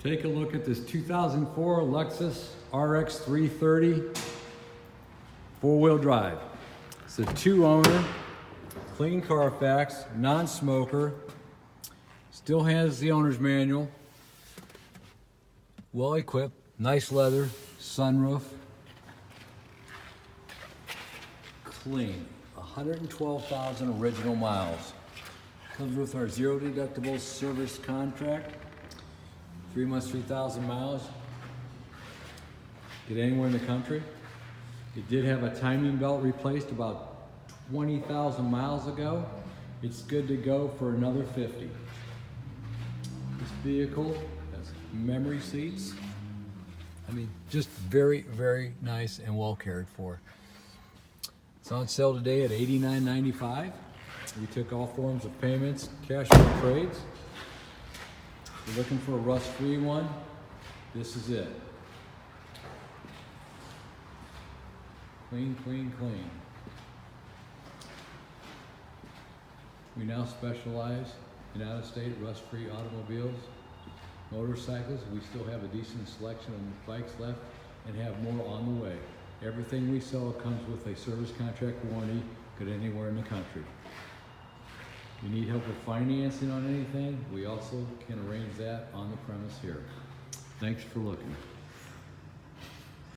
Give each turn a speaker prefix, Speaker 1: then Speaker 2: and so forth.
Speaker 1: Take a look at this 2004 Lexus RX 330 four-wheel drive. It's a two-owner, clean Carfax, non-smoker, still has the owner's manual, well equipped, nice leather, sunroof, clean, 112,000 original miles. Comes with our zero deductible service contract. 3 months, 3,000 miles. Get anywhere in the country. It did have a timing belt replaced about 20,000 miles ago. It's good to go for another 50. This vehicle has memory seats. I mean, just very, very nice and well cared for. It's on sale today at $89.95. We took all forms of payments, cash or trades. If you're looking for a rust-free one, this is it. Clean, clean, clean. We now specialize in out-of-state rust-free automobiles, motorcycles. We still have a decent selection of bikes left and have more on the way. Everything we sell comes with a service contract warranty, good anywhere in the country. You need help with financing on anything, we also can arrange that on the premise here. Thanks for looking.